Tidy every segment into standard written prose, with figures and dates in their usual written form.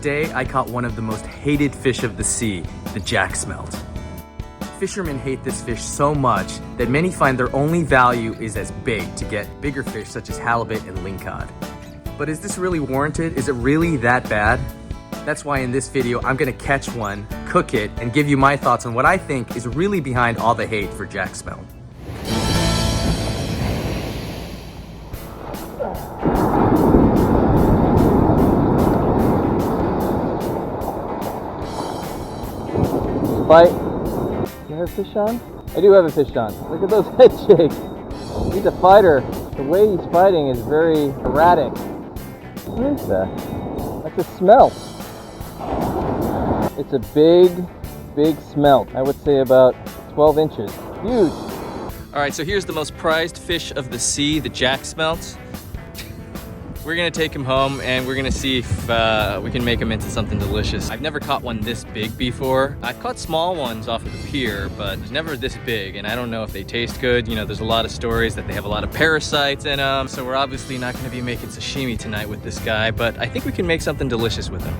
Today, I caught one of the most hated fish of the sea, the Jacksmelt. Fishermen hate this fish so much that many find their only value is as bait to get bigger fish such as halibut and lingcod. But is this really warranted? Is it really that bad? That's why in this video, I'm gonna catch one, cook it, and give you my thoughts on what I think is really behind all the hate for Jacksmelt. Bite. Do you have a fish on? I do have a fish on. Look at those head shakes. He's a fighter. The way he's fighting is very erratic. What is that? That's a smelt. It's a big smelt. I would say about 12 inches. Huge. All right, so here's the most prized fish of the sea, the Jacksmelt. We're gonna take him home and we're gonna see if we can make him into something delicious. I've never caught one this big before. I've caught small ones off of the pier, but never this big, and I don't know if they taste good. You know, there's a lot of stories that they have a lot of parasites in them, so we're obviously not gonna be making sashimi tonight with this guy, but I think we can make something delicious with him.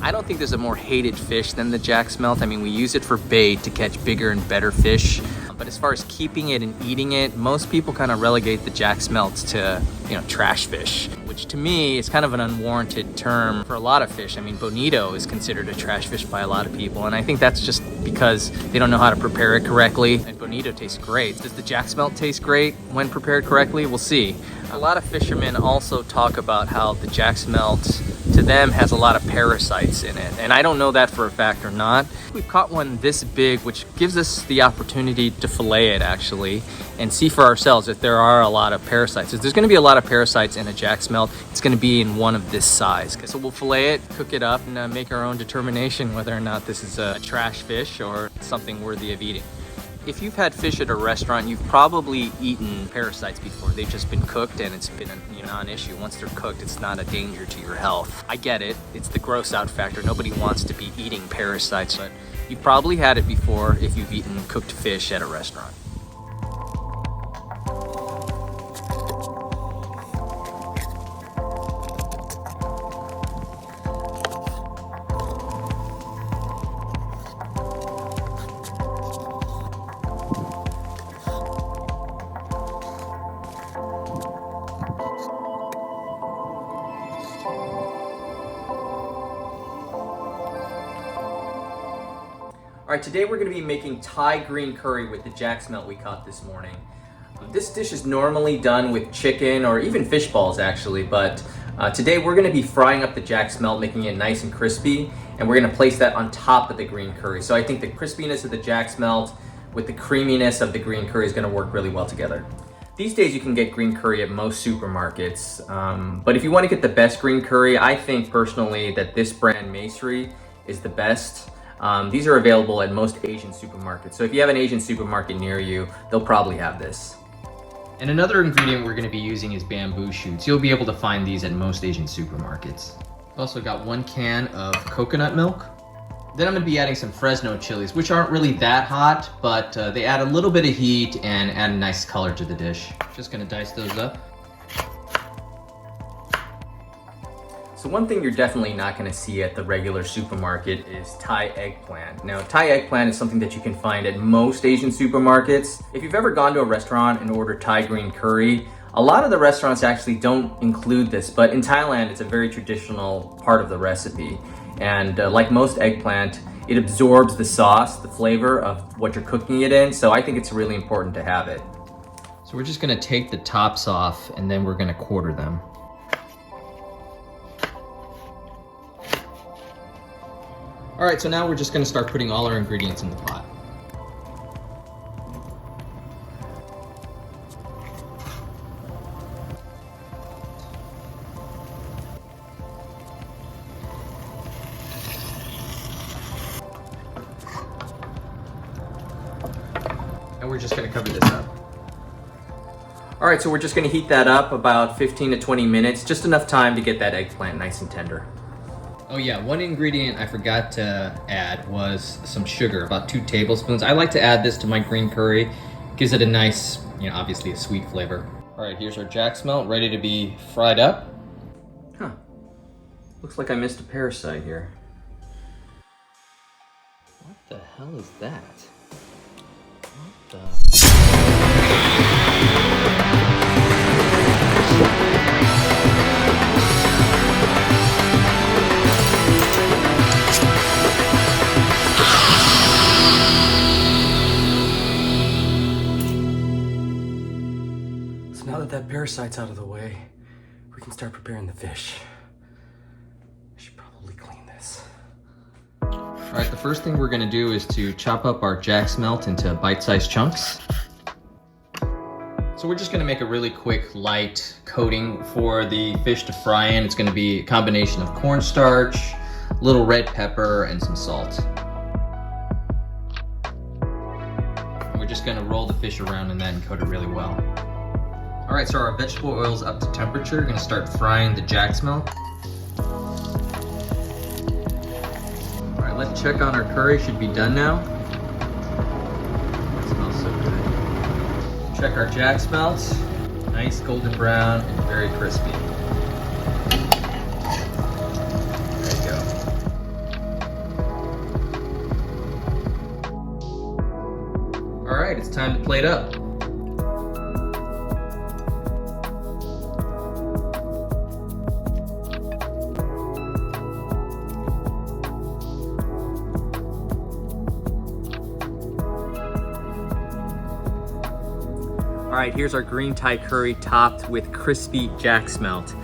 I don't think there's a more hated fish than the Jacksmelt. I mean, we use it for bait to catch bigger and better fish. But as far as keeping it and eating it, most people kind of relegate the Jacksmelts to, you know, trash fish, which to me is kind of an unwarranted term for a lot of fish. I mean, bonito is considered a trash fish by a lot of people, and I think that's just because they don't know how to prepare it correctly. And bonito tastes great. Does the Jacksmelt taste great when prepared correctly? We'll see. A lot of fishermen also talk about how the Jacksmelt, to them, has a lot of parasites in it, and I don't know that for a fact or not. We've caught one this big, which gives us the opportunity to fillet it actually and see for ourselves if there are a lot of parasites. If there's going to be a lot of parasites in a Jacksmelt, it's going to be in one of this size. So we'll fillet it, cook it up, and make our own determination whether or not this is a trash fish or something worthy of eating. If you've had fish at a restaurant, you've probably eaten parasites before. They've just been cooked and it's been a non-issue. Once they're cooked, it's not a danger to your health. I get it. It's the gross out factor. Nobody wants to be eating parasites, but you've probably had it before if you've eaten cooked fish at a restaurant. All right, today we're gonna be making Thai green curry with the Jacksmelt we caught this morning. This dish is normally done with chicken or even fish balls actually, but today we're gonna be frying up the Jacksmelt, making it nice and crispy, and we're gonna place that on top of the green curry. So I think the crispiness of the Jacksmelt with the creaminess of the green curry is gonna work really well together. These days you can get green curry at most supermarkets, but if you wanna get the best green curry, I think personally that this brand Maesri is the best. These are available at most Asian supermarkets. So if you have an Asian supermarket near you, they'll probably have this. And another ingredient we're gonna be using is bamboo shoots. You'll be able to find these at most Asian supermarkets. Also got 1 can of coconut milk. Then I'm gonna be adding some Fresno chilies, which aren't really that hot, but they add a little bit of heat and add a nice color to the dish. Just gonna dice those up. So one thing you're definitely not gonna see at the regular supermarket is Thai eggplant. Now, Thai eggplant is something that you can find at most Asian supermarkets. If you've ever gone to a restaurant and ordered Thai green curry, a lot of the restaurants actually don't include this, but in Thailand, it's a very traditional part of the recipe. And like most eggplant, it absorbs the sauce, the flavor of what you're cooking it in, so I think it's really important to have it. So we're just gonna take the tops off and then we're gonna quarter them. All right, so now we're just gonna start putting all our ingredients in the pot. And we're just gonna cover this up. All right, so we're just gonna heat that up about 15 to 20 minutes, just enough time to get that eggplant nice and tender. Oh yeah, one ingredient I forgot to add was some sugar, about 2 tablespoons. I like to add this to my green curry. Gives it a nice, obviously a sweet flavor. All right, here's our Jacksmelt ready to be fried up. Huh. Looks like I missed a parasite here. What the hell is that? What the? So now that parasite's out of the way, we can start preparing the fish. I should probably clean this. All right, the first thing we're gonna do is to chop up our Jacksmelt into bite-sized chunks. So we're just gonna make a really quick, light coating for the fish to fry in. It's gonna be a combination of cornstarch, a little red pepper, and some salt. And we're just gonna roll the fish around in that and coat it really well. All right, so our vegetable oil's up to temperature. We're gonna start frying the Jacksmelt. All right, let's check on our curry. Should be done now. It smells so good. Check our Jacksmelt. Nice golden brown and very crispy. There you go. All right, it's time to plate up. All right, here's our green Thai curry topped with crispy Jacksmelt.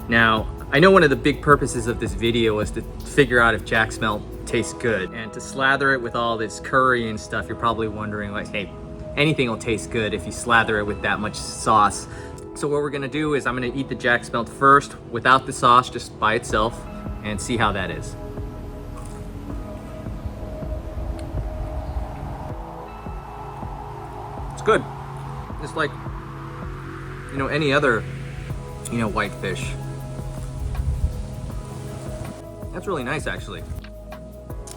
Now, I know one of the big purposes of this video was to figure out if Jacksmelt tastes good. And to slather it with all this curry and stuff, you're probably wondering like, hey, anything will taste good if you slather it with that much sauce. So what we're gonna do is I'm gonna eat the Jacksmelt first without the sauce, just by itself, and see how that is. It's good. It's like, you know, any other, you know, white fish. That's really nice, actually.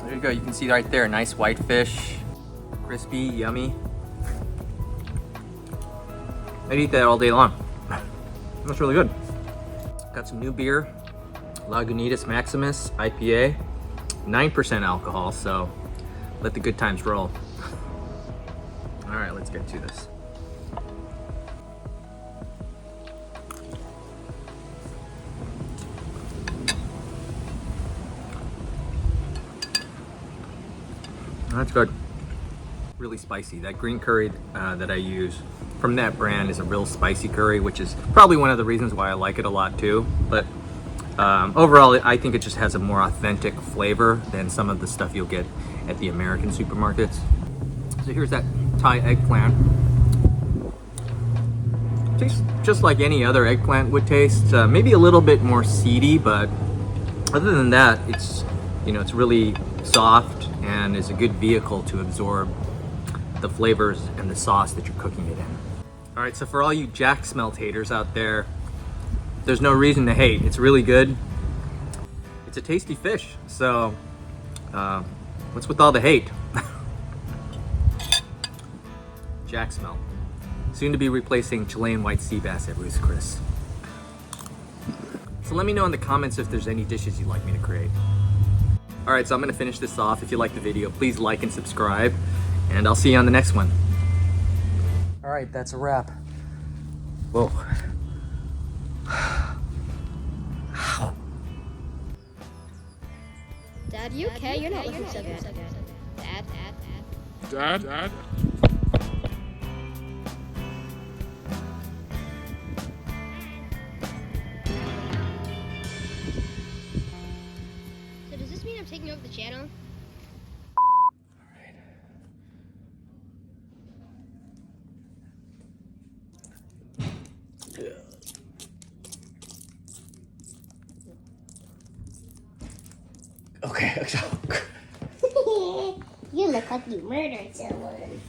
There you go, you can see right there, nice white fish. Crispy, yummy. I'd eat that all day long. That's really good. Got some new beer, Lagunitas Maximus IPA. 9% alcohol, so let the good times roll. All right, let's get to this. That's good. Really spicy. That green curry that I use from that brand is a real spicy curry, which is probably one of the reasons why I like it a lot too. But overall, I think it just has a more authentic flavor than some of the stuff you'll get at the American supermarkets. So here's that Thai eggplant. Tastes just like any other eggplant would taste. Maybe a little bit more seedy, but other than that, it's, you know, it's really soft and is a good vehicle to absorb the flavors and the sauce that you're cooking it in. All right, so for all you Jacksmelt haters out there, there's no reason to hate. It's really good. It's a tasty fish, so what's with all the hate? Jacksmelt, soon to be replacing Chilean white sea bass at Ruth's Chris. So let me know in the comments if there's any dishes you'd like me to create. All right, so I'm gonna finish this off. If you like the video, please like and subscribe, and I'll see you on the next one. All right, that's a wrap. Whoa. Dad, you okay? You're not looking so good. Dad? So does this mean I'm taking over the channel? Okay, so You look like you murdered someone.